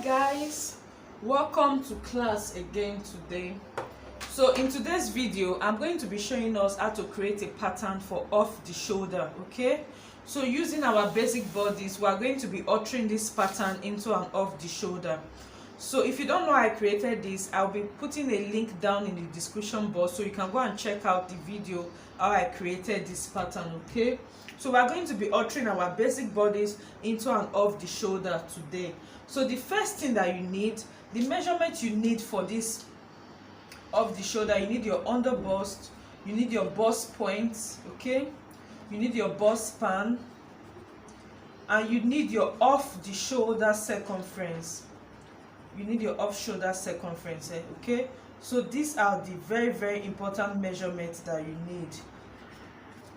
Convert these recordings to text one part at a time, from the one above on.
Guys, welcome to class again today. So in today's video I'm going to be showing us how to create a pattern for off the shoulder. Okay, so using our basic bodies, we are going to be altering this pattern into an off the shoulder. So if you don't know how I created this, I'll be putting a link down in the description box so you can go and check out the video how I created this pattern. Okay, so we're going to be altering our basic bodies into an off the shoulder today. So the first thing that you need, the measurement you need for this off the shoulder, you need your underbust, you need your bust point, okay, you need your bust span, and you need your off the shoulder circumference. You need your off shoulder circumference, okay. So these are the very important measurements that you need: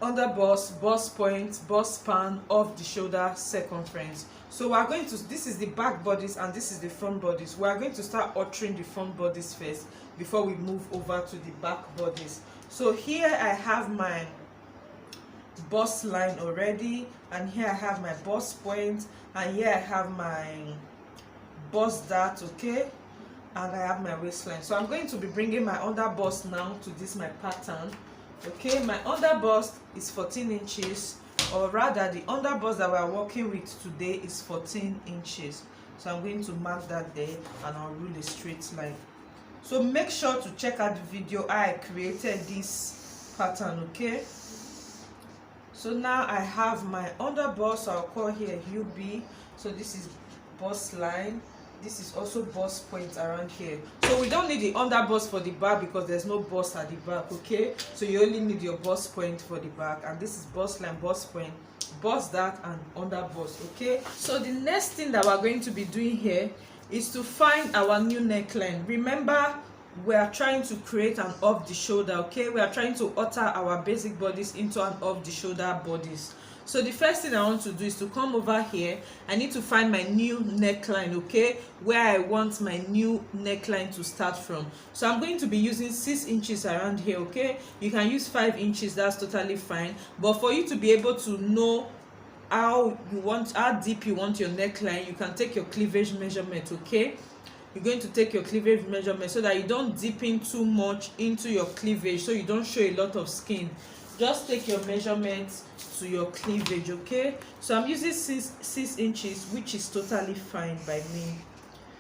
underbust, bust point, bust span, off the shoulder circumference. So we are going to, this is the back bodice and this is the front bodice. We are going to start altering the front bodice first before we move over to the back bodice. So here I have my bust line already, and here I have my bust point, and here I have my bust dart, okay, and I have my waistline. So I'm going to be bringing my underbust now to this my pattern. Okay, my underbust is 14 inches, or rather the underbust that we are working with today is 14 inches. So I'm going to mark that there and I'll rule a straight line. So make sure to check out the video how I created this pattern. Okay, so now I have my underbust, so I'll call here UB. So this is bust line, this is also bust point around here. So we don't need the underbust for the back because there's no bust at the back. Okay, so you only need your bust point for the back, and this is bust line, bust point, bust that, and underbust. Okay, so the next thing that we're going to be doing here is to find our new neckline. Remember, we are trying to create an off the shoulder. Okay, we are trying to alter our basic bodies into an off the shoulder bodies. So the first thing I want to do is to come over here. I need to find my new neckline, okay, where I want my new neckline to start from. So I'm going to be using 6 inches around here. Okay, you can use 5 inches, that's totally fine. But for you to be able to know how deep you want your neckline, you can take your cleavage measurement. Okay, you're going to take your cleavage measurement so that you don't dip in too much into your cleavage, so you don't show a lot of skin. Just take your measurements to your cleavage. Okay, so I'm using 6 inches, which is totally fine by me.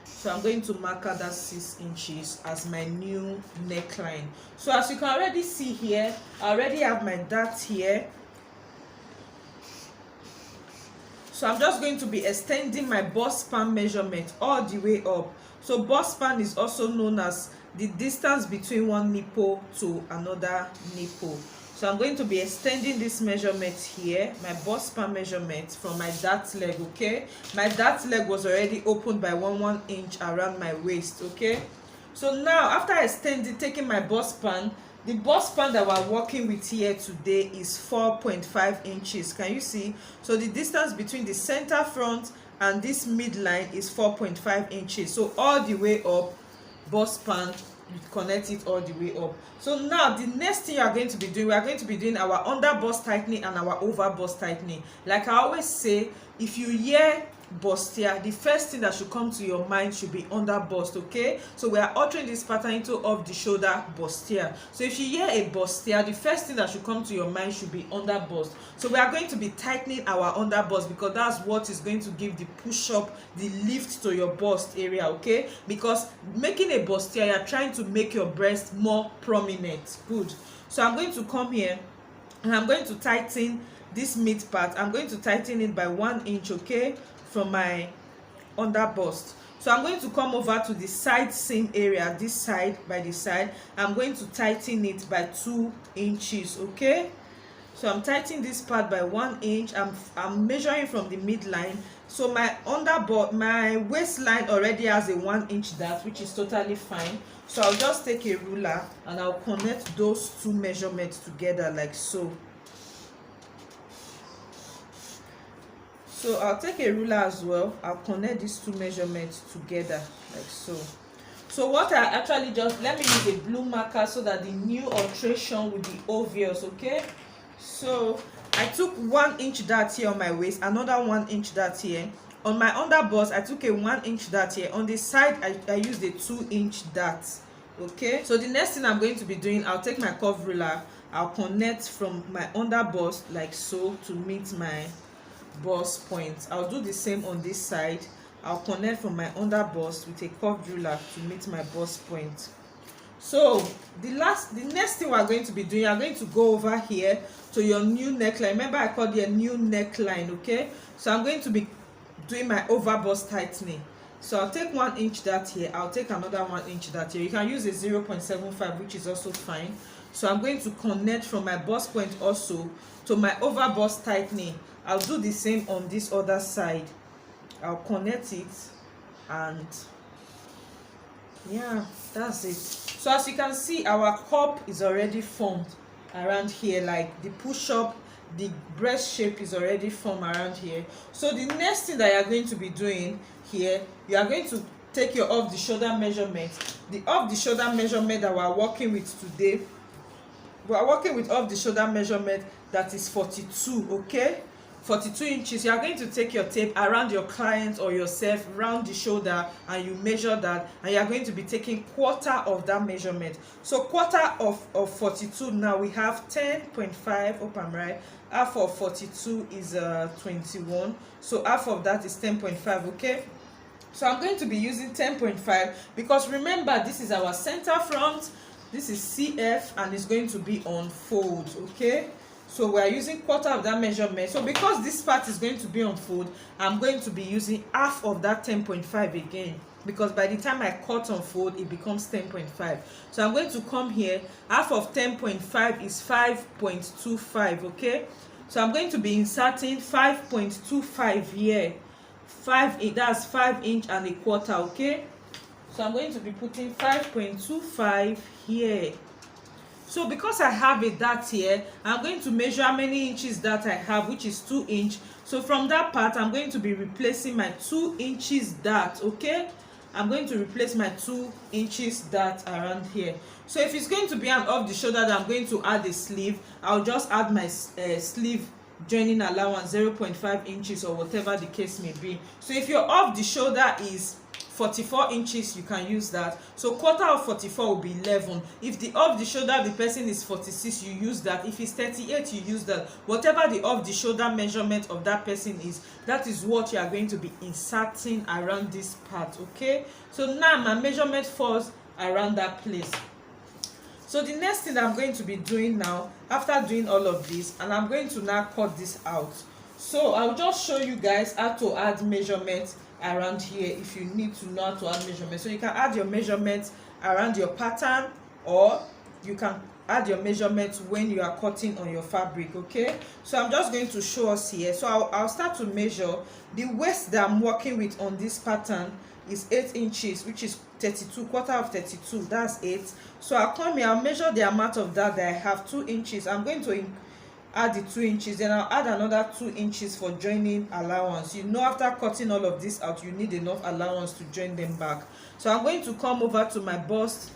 So I'm going to mark out that 6 inches as my new neckline. So as you can already see here, I already have my dart here. So I'm just going to be extending my bust span measurement all the way up. So bust span is also known as the distance between one nipple to another nipple. So I'm going to be extending this measurement here, my bust span measurement from my dart leg. Okay, my dart leg was already opened by 1 inch around my waist. Okay, so now after extending, taking my bust span, the bust span that we're working with here today is 4.5 inches. Can you see? So the distance between the center front and this midline is 4.5 inches. So all the way up, bust span, you connect it all the way up. So now the next thing you are going to be doing, we are going to be doing our under bust tightening and our over bust tightening. Like I always say, if you hear bustier, the first thing that should come to your mind should be under bust. Okay, so we are altering this pattern into off the shoulder bustier. So if you hear a bustier, the first thing that should come to your mind should be under bust. So we are going to be tightening our under bust because that's what is going to give the push up, the lift to your bust area. Okay, because making a bustier, you are trying to make your breast more prominent. Good. So I'm going to come here and I'm going to tighten this mid part. I'm going to tighten it by 1 inch, okay, from my under bust. So I'm going to come over to the side seam area, this side, by the side. I'm going to tighten it by 2 inches. Okay, so I'm tightening this part by 1 inch. I'm measuring from the midline. So my my waistline already has a 1 inch dart, which is totally fine. So I'll just take a ruler and I'll connect those two measurements together like so. So I'll take a ruler as well. I'll connect these two measurements together like so. So what I actually just, let me use a blue marker so that the new alteration will be obvious. Okay, so I took 1 inch dart here on my waist, another 1 inch dart here, On my underbust, I took a 1 inch dart here. On the side, I used a 2 inch dart. Okay, so the next thing I'm going to be doing, I'll take my curve ruler, I'll connect from my underbust like so to meet my bust point. I'll do the same on this side. I'll connect from my underbust with a curved ruler to meet my bust point. So the next thing we're going to be doing, I'm going to go over here to your new neckline. Remember, I called it a new neckline. Okay, so I'm going to be doing my over bust tightening. So I'll take 1 inch dart here, I'll take another 1 inch dart here. You can use a 0.75, which is also fine. So I'm going to connect from my bust point also to my over bust tightening. I'll do the same on this other side. I'll connect it, and yeah, that's it. So as you can see, our cup is already formed around here, like the push-up, the breast shape is already formed around here. So the next thing that you're going to be doing here, you are going to take your off the shoulder measurement. The off the shoulder measurement that we are working with today, we are working with off the shoulder measurement that is 42. Okay, 42 inches. You are going to take your tape around your client or yourself, round the shoulder, and you measure that, and you are going to be taking quarter of that measurement. So quarter of 42, now we have 10.5. hope I'm right. Half of 42 is 21, so half of that is 10.5. okay, so I'm going to be using 10.5 because remember, this is our center front, this is CF, and it's going to be on fold. Okay, so we are using quarter of that measurement. So because this part is going to be on fold, I'm going to be using half of that 10.5 again, because by the time I cut on fold, it becomes 10.5. So I'm going to come here, half of 10.5 is 5.25. okay, so I'm going to be inserting 5.25 here. That's 5 inch and a quarter. Okay, so I'm going to be putting 5.25 here. So because I have a dart here, I'm going to measure how many inches that I have, which is 2 inch. So from that part, I'm going to be replacing my 2 inches dart. Okay, I'm going to replace my 2 inches dart around here. So if it's going to be an off the shoulder that I'm going to add a sleeve, I'll just add my sleeve joining allowance 0.5 inches or whatever the case may be. So if your off the shoulder is 44 inches, you can use that. So quarter of 44 will be 11. If the off the shoulder the person is 46, you use that. If it's 38, you use that. Whatever the off the shoulder measurement of that person is, that is what you are going to be inserting around this part. Okay, so now my measurement falls around that place. So the next thing that I'm going to be doing now, after doing all of this, and I'm going to now cut this out. So I'll just show you guys how to add measurements around here if you need to know how to add measurements. So you can add your measurements around your pattern, or you can add your measurements when you are cutting on your fabric. Okay, so I'm just going to show us here. So I'll start to measure. The waist that I'm working with on this pattern is 8 inches, which is 32, quarter of 32, that's 8. So I'll come here, I'll measure the amount of that I have, 2 inches. I'm going to add the 2 inches, then I'll add another 2 inches for joining allowance. You know, after cutting all of this out, you need enough allowance to join them back. So I'm going to come over to my bust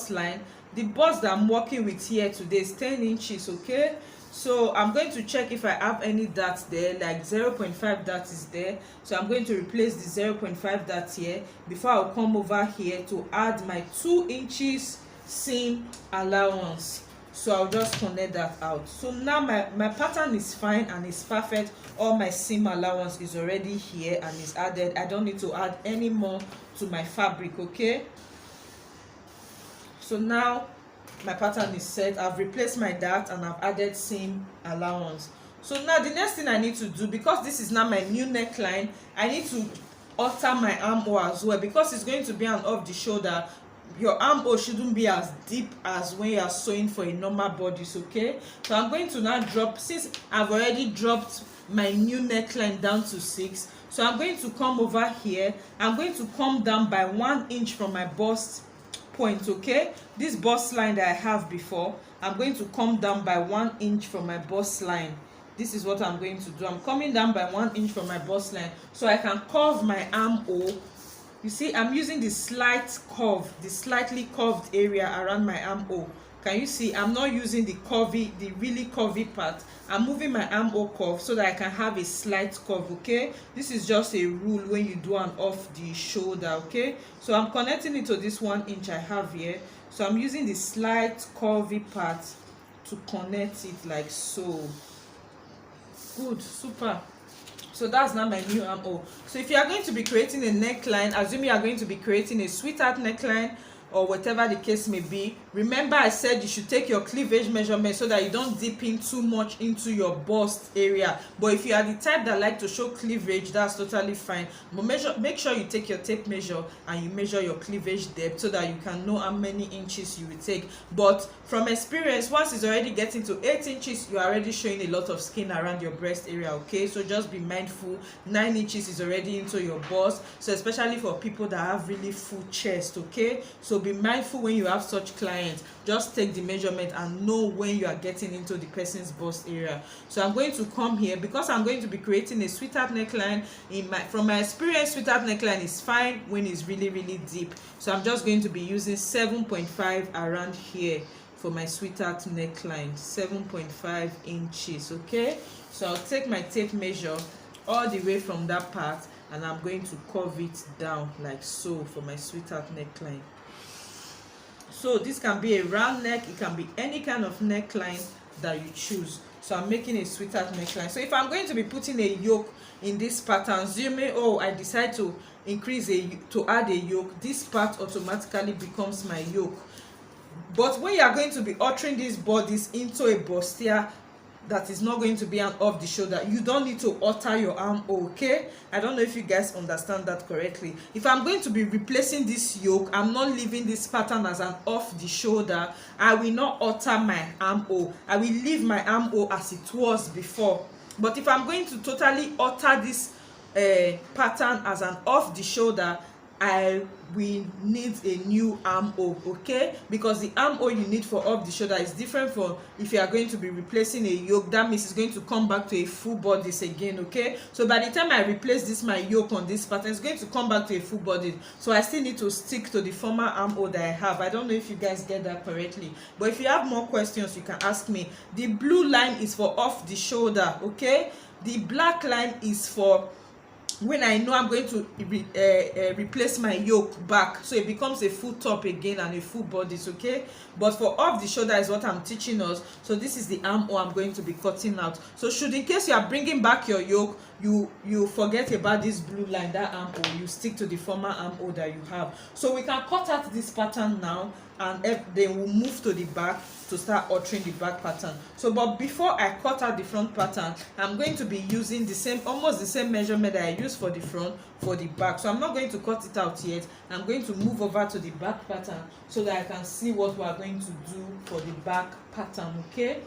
line. The bust that I'm working with here today is 10 inches. Okay, so I'm going to check if I have any darts there, like 0.5 dart is there. So I'm going to replace the 0.5 dart here before I'll come over here to add my 2 inches seam allowance. So I'll just connect that out. So now my pattern is fine and it's perfect. All my seam allowance is already here and is added. I don't need to add any more to my fabric. Okay, so now my pattern is set. I've replaced my dart and I've added seam allowance. So now the next thing I need to do, because this is now my new neckline, I need to alter my armhole as well, because it's going to be an off the shoulder. Your armhole shouldn't be as deep as when you are sewing for a normal bodice. Okay, so I'm going to now drop, since I've already dropped my new neckline down to 6, so I'm going to come over here. I'm going to come down by 1 inch from my bust point. Okay, this bust line that I have before, I'm going to come down by 1 inch from my bust line. This is what I'm going to do. I'm coming down by 1 inch from my bust line so I can curve my armhole. You see, I'm using the slight curve, the slightly curved area around my armhole Can you see I'm not using the curvy, the really curvy part. I'm moving my armhole curve so that I can have a slight curve. Okay, this is just a rule when you do an off the shoulder. Okay, so I'm connecting it to this 1 inch I have here. So I'm using the slight curvy part to connect it like so. Good, super. So that's now my new armhole. So if you are going to be creating a neckline, assuming you are going to be creating a sweetheart neckline or whatever the case may be, remember I said you should take your cleavage measurement so that you don't dip in too much into your bust area. But if you are the type that like to show cleavage, that's totally fine. But make sure you take your tape measure and you measure your cleavage depth so that you can know how many inches you will take. But from experience, once it's already getting to 8 inches, you're already showing a lot of skin around your breast area. Okay, so just be mindful. 9 inches is already into your bust, so especially for people that have really full chest. Okay, so be mindful when you have such clients. Just take the measurement and know when you are getting into the person's bust area. So I'm going to come here because I'm going to be creating a sweetheart neckline. From my experience, sweetheart neckline is fine when it's really deep. So I'm just going to be using 7.5 around here for my sweetheart neckline. 7.5 inches. Okay, so I'll take my tape measure all the way from that part and I'm going to curve it down like so for my sweetheart neckline. So this can be a round neck, it can be any kind of neckline that you choose. So I'm making a sweetheart neckline. So if I'm going to be putting a yoke in this pattern, assuming I decide to add a yoke, this part automatically becomes my yoke. But when you are going to be altering these bodies into a bustier that is not going to be an off the shoulder, you don't need to alter your armhole. Okay, I don't know if you guys understand that correctly. If I'm going to be replacing this yoke, I'm not leaving this pattern as an off the shoulder. I will not alter my armhole. I will leave my armhole as it was before. But if I'm going to totally alter this pattern as an off the shoulder, I will need a new armhole. Okay, because the armhole you need for off the shoulder is different from if you are going to be replacing a yoke. That means it's going to come back to a full bodice again. Okay, so by the time I replace this my yoke on this pattern, it's going to come back to a full body, so I still need to stick to the former armhole that I have. I don't know if you guys get that correctly, but if you have more questions you can ask me. The blue line is for off the shoulder. Okay, the black line is for when I know I'm going to replace my yoke back, so it becomes a full top again and a full bodice. Okay, but for off the shoulder is what I'm teaching us. So this is the armhole I'm going to be cutting out. So should in case you are bringing back your yoke, you forget about this blue line, that armhole, you stick to the former armhole that you have. So we can cut out this pattern now and then we'll move to the back to start altering the back pattern. So but before I cut out the front pattern, I'm going to be using almost the same measurement that I used for the front for the back. So I'm not going to cut it out yet. I'm going to move over to the back pattern so that I can see what we are going to do for the back pattern. Okay,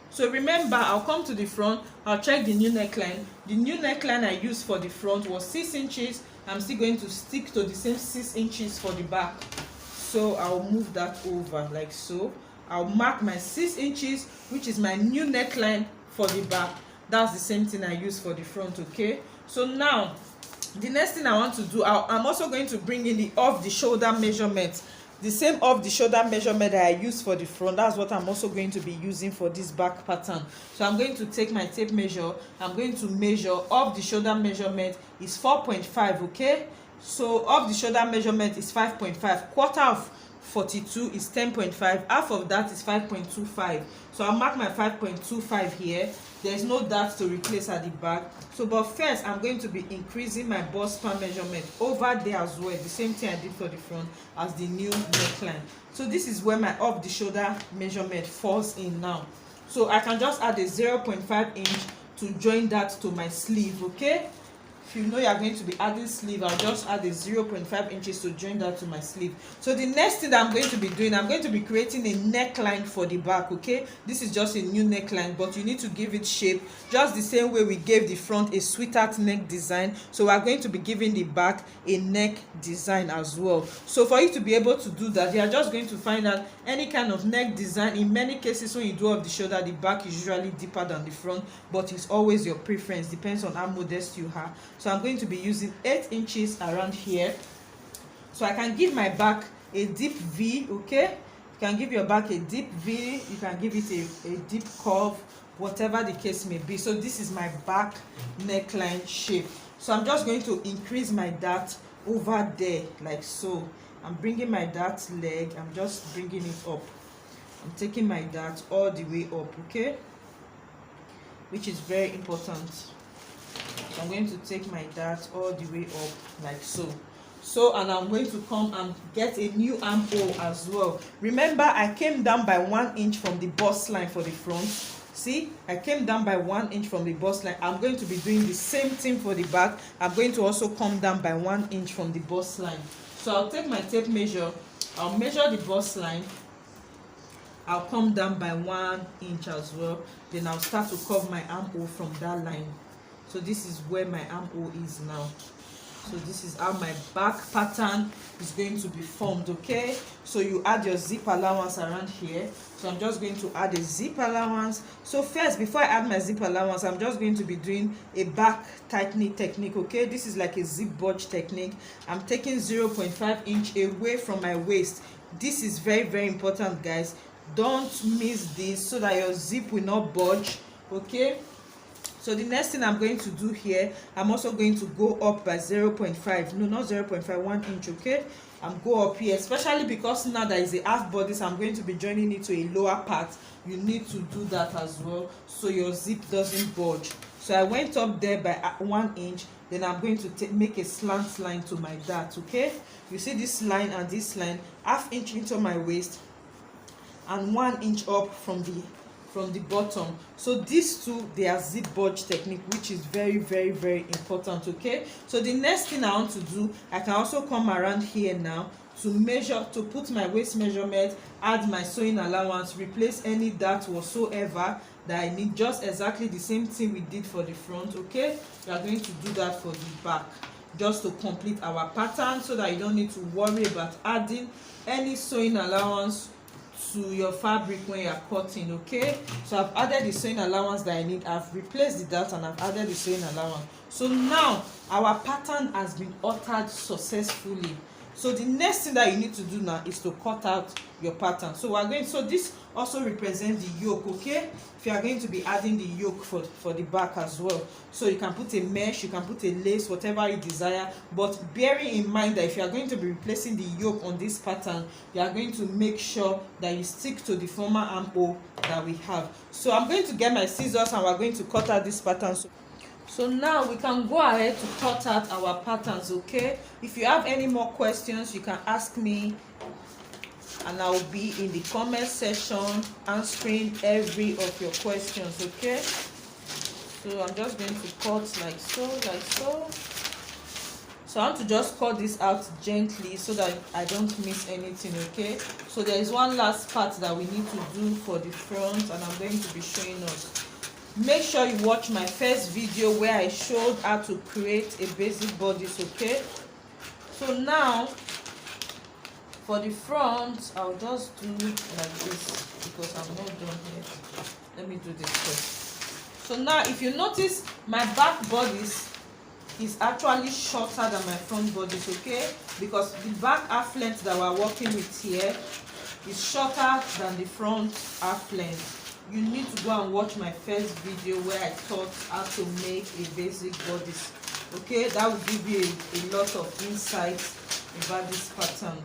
so remember, I'll come to the front, I'll check the new neckline. The new neckline I used for the front was 6 inches. I'm still going to stick to the same 6 inches for the back. So I'll move that over like so. I'll mark my 6 inches, which is my new neckline for the back. That's the same thing I use for the front. Okay, so now the next thing I want to do, I'm also going to bring in the off the shoulder measurement. The same off the shoulder measurement that I used for the front, that's what I'm also going to be using for this back pattern. So I'm going to take my tape measure. I'm going to measure off the shoulder measurement is 4.5. Okay, so off the shoulder measurement is 5.5. Quarter of 42 is 10.5. Half of that is 5.25. So I'll mark my 5.25 here. There's no dart to replace at the back. So but first I'm going to be increasing my bust span measurement over there as well, the same thing I did for the front as the new neckline. So this is where my off the shoulder measurement falls in now. So I can just add a 0.5 inch to join that to my sleeve. Okay, if you know you are going to be adding sleeve, I'll just add a 0.5 inches to join that to my sleeve. So the next thing that I'm going to be doing, I'm going to be creating a neckline for the back. Okay, this is just a new neckline, but you need to give it shape just the same way we gave the front a sweetheart neck design. So we are going to be giving the back a neck design as well. So for you to be able to do that, you are just going to find out any kind of neck design. In many cases when you do off the shoulder, the back is usually deeper than the front, but it's always your preference, depends on how modest you are. So I'm going to be using 8 inches around here, so I can give my back a deep V. Okay, You can give your back a deep V, you can give it a deep curve, whatever the case may be. So this is my back neckline shape. So I'm just going to increase my dart over there like so. I'm bringing my dart leg, I'm just bringing it up. I'm taking my dart all the way up, okay, which is very important. So I'm going to take my dart all the way up like so. And I'm going to come and get a new armhole as well. Remember, I came down by 1 inch from the bust line for the front. See, I came down by 1 inch from the bust line. I'm going to be doing the same thing for the back. I'm going to also come down by 1 inch from the bust line. So I'll take my tape measure, I'll measure the bust line, I'll come down by 1 inch as well. Then I'll start to curve my armhole from that line. So this is where my armhole is now. So this is how my back pattern is going to be formed, okay? So you add your zip allowance around here. So I'm just going to add a zip allowance. So first, before I add my zip allowance, I'm just going to be doing a back tightening technique, okay? This is like a zip budge technique. I'm taking 0.5 inch away from my waist. This is very, very important, guys. Don't miss this so that your zip will not budge, okay? So the next thing I'm going to do here, I'm also going to go up by 0.5, no, not 0.5, 1 inch, okay? I'm go up here, especially because now there is a half bodice, I'm going to be joining it to a lower part. You need to do that as well so your zip doesn't budge. So I went up there by 1 inch, then I'm going to make a slant line to my dart, okay? You see this line and this line, half inch into my waist and 1 inch up from the bottom. So these two, they are zip budge technique, which is very, very, very important, okay? So the next thing I want to do, I can also come around here now to measure, to put my waist measurement, add my sewing allowance, replace any dart whatsoever that I need. Just exactly the same thing we did for the front, okay? We are going to do that for the back, just to complete our pattern so that you don't need to worry about adding any sewing allowance to your fabric when you are cutting, okay? So I've added the sewing allowance that I need, I've replaced the dart, and I've added the sewing allowance. So now our pattern has been altered successfully. So the next thing that you need to do now is to cut out your pattern. So we're going, so this also represents the yoke, okay? If you are going to be adding the yoke for the back as well. So you can put a mesh, you can put a lace, whatever you desire, but bearing in mind that if you are going to be replacing the yoke on this pattern, you are going to make sure that you stick to the former armhole that we have. So I'm going to get my scissors and we're going to cut out this pattern. So now we can go ahead to cut out our patterns, okay? If you have any more questions, you can ask me and I will be in the comment section answering every of your questions, okay? So I'm just going to cut like so, like so. So I want to just cut this out gently so that I don't miss anything, okay? So there is one last part that we need to do for the front and I'm going to be showing us. Make sure you watch my first video where I showed how to create a basic bodice, okay? So now for the front, I'll just do like this because I'm not done yet. Let me do this first. So now if you notice, my back bodice is actually shorter than my front bodice, okay? Because the back half length that we're working with here is shorter than the front half length. You need to go and watch my first video where I taught how to make a basic bodice, okay? That will give you a lot of insights about this pattern.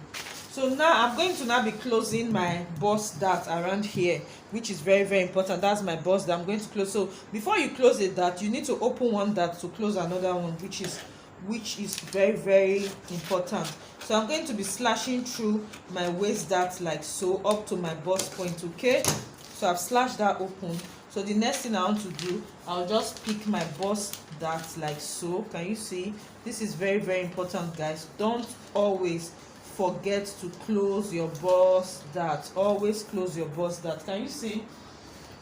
So now I'm going to now be closing my bust dart around here, which is very, very important. That's my bust that I'm going to close. So before you close a dart, you need to open one dart to close another one, which is very, very important. So I'm going to be slashing through my waist dart like so up to my bust point, okay? So I've slashed that open. So the next thing I want to do, I'll just pick my bust dart like so. Can you see? This is very, very important, guys. Don't always forget to close your bust dart. Always close your bust dart. Can you see?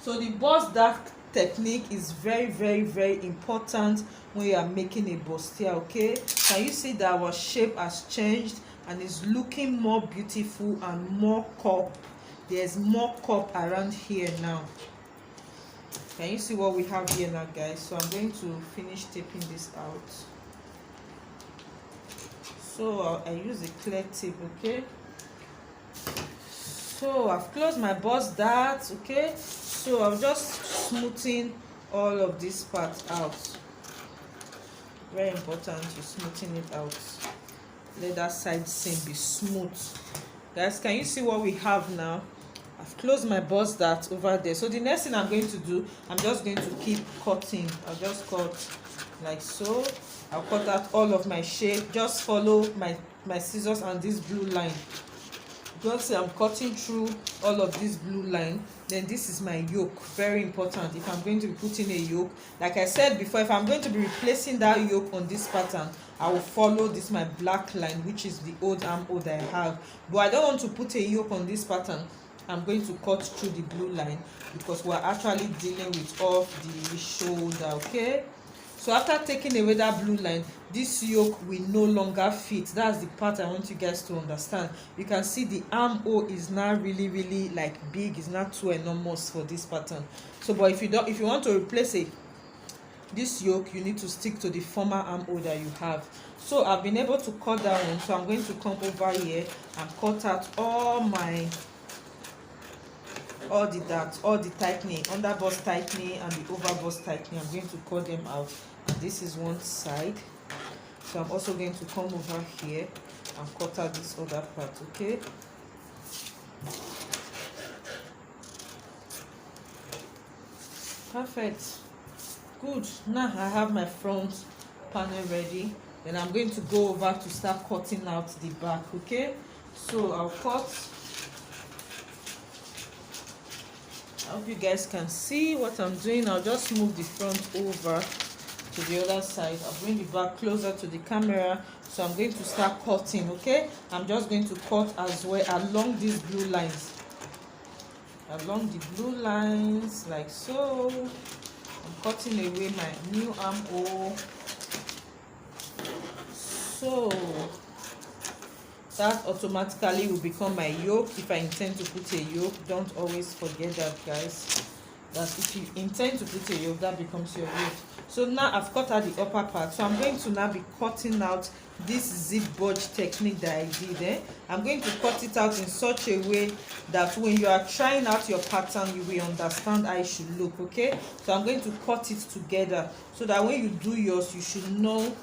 So the bust dart technique is very, very, very important when you are making a bustier, okay? Can you see that our shape has changed and is looking more beautiful and more cup? There's more cup around here now. Can you see what we have here now, guys? So I'm going to finish taping this out. So I use a clear tape, okay? So I've closed my bust dart. Okay, so I'm just smoothing all of this part out. Very important, you smoothing it out. Let that side seam be smooth. Guys, can you see what we have now? I've closed my bust dart over there. So the next thing I'm going to do, I'm just going to keep cutting. I'll just cut like so. I'll cut out all of my shape. Just follow my scissors and this blue line. Just say I'm cutting through all of this blue line. Then this is my yoke. Very important. If I'm going to be putting a yoke, like I said before, if I'm going to be replacing that yoke on this pattern, I will follow this my black line, which is the old armhole that I have. But I don't want to put a yoke on this pattern. I'm going to cut through the blue line because we're actually dealing with off the shoulder. Okay, so after taking away that blue line, this yoke will no longer fit. That's the part I want you guys to understand. You can see the armhole is now really like big. It's not too enormous for this pattern. So but if you want to replace this yoke, you need to stick to the former armhole that you have. So I've been able to cut that one. So I'm going to come over here and cut out all the tightening, underbust tightening and the overbust tightening. I'm going to cut them out. And this is one side. So I'm also going to come over here and cut out this other part. Okay, perfect, good. Now I have my front panel ready. Then I'm going to go over to start cutting out the back. Okay, so I'll cut. I hope you guys can see what I'm doing. I'll just move the front over to the other side. I'll bring the back closer to the camera. So I'm going to start cutting. Okay, I'm just going to cut as well along these blue lines, along the blue lines like so. I'm cutting away my new armhole. So that automatically will become my yoke. If I intend to put a yoke, don't always forget that, guys, that if you intend to put a yoke, that becomes your yoke. So now I've cut out the upper part. So I'm going to now be cutting out this zip budge technique that I did. I'm going to cut it out in such a way that when you are trying out your pattern, you will understand how it should look. Okay, so I'm going to cut it together so that when you do yours, you should know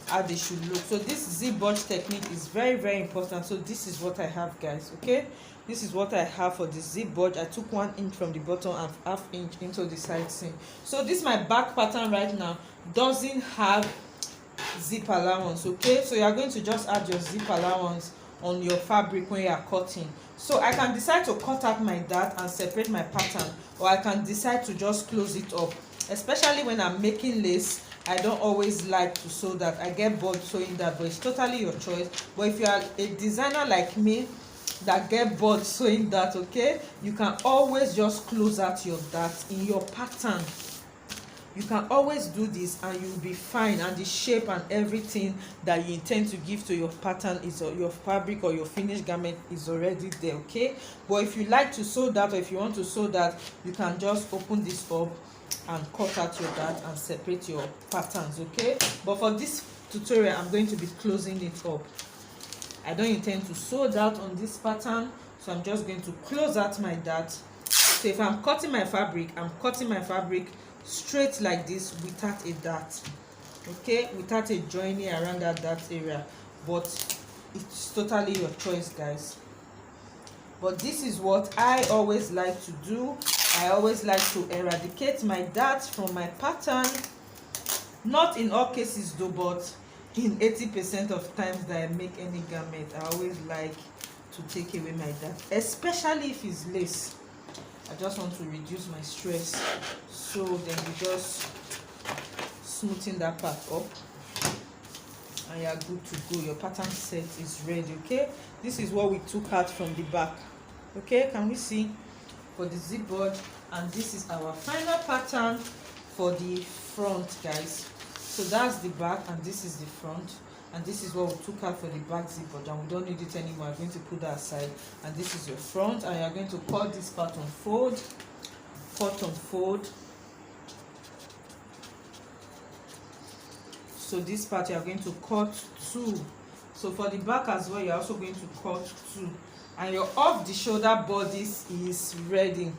how they should look. So this zip budge technique is very important. So this is what I have, guys. Okay, this is what I have for the zip budge. I took 1 inch from the bottom and ½ inch into the side seam. So this my back pattern right now doesn't have zip allowance. Okay, so you are going to just add your zip allowance on your fabric when you are cutting. So I can decide to cut out my dart and separate my pattern, or I can decide to just close it up. Especially when I'm making lace, I don't always like to sew that. I get bored sewing that, but it's totally your choice. But if you are a designer like me that get bored sewing that, okay, you can always just close out your dart in your pattern. You can always do this and you'll be fine, and the shape and everything that you intend to give to your pattern is, or your fabric or your finished garment is already there. Okay, but if you like to sew that, or if you want to sew that, you can just open this up and cut out your dart and separate your patterns. Okay, but for this tutorial I'm going to be closing it up. I don't intend to sew that on this pattern, so I'm just going to close out my dart. So if I'm cutting my fabric, I'm cutting my fabric straight like this without a dart. Okay, without a joining around that dart area. But it's totally your choice, guys. But this is what I always like to do. I always like to eradicate my darts from my pattern. Not in all cases though, but in 80% of times that I make any garment, I always like to take away my dart, especially if it's lace. I just want to reduce my stress. So then you just smoothing that part up and you're good to go. Your pattern set is ready. Okay, this is what we took out from the back. Okay, can we see for the zip budge? And this is our final pattern for the front, guys. So that's the back and this is the front, and this is what we took out for the back zip budge, and we don't need it anymore. I'm going to put that aside, and this is your front, and you're going to cut this part on fold, cut on fold. So this part you are going to cut 2. So for the back as well, you're also going to cut 2 and your off the shoulder bodice is ready.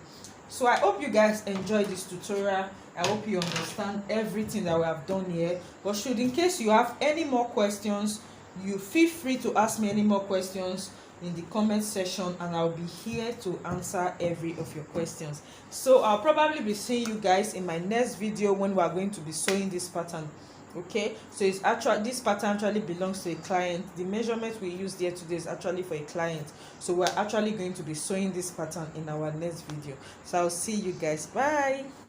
So I hope you guys enjoy this tutorial. I hope you understand everything that we have done here. But should in case you have any more questions, you feel free to ask me any more questions in the comment section, and I'll be here to answer every of your questions. So I'll probably be seeing you guys in my next video when we are going to be sewing this pattern. Okay, so it's actually, this pattern actually belongs to a client. The measurement we used here today is actually for a client, so we're actually going to be sewing this pattern in our next video. So I'll see you guys. Bye.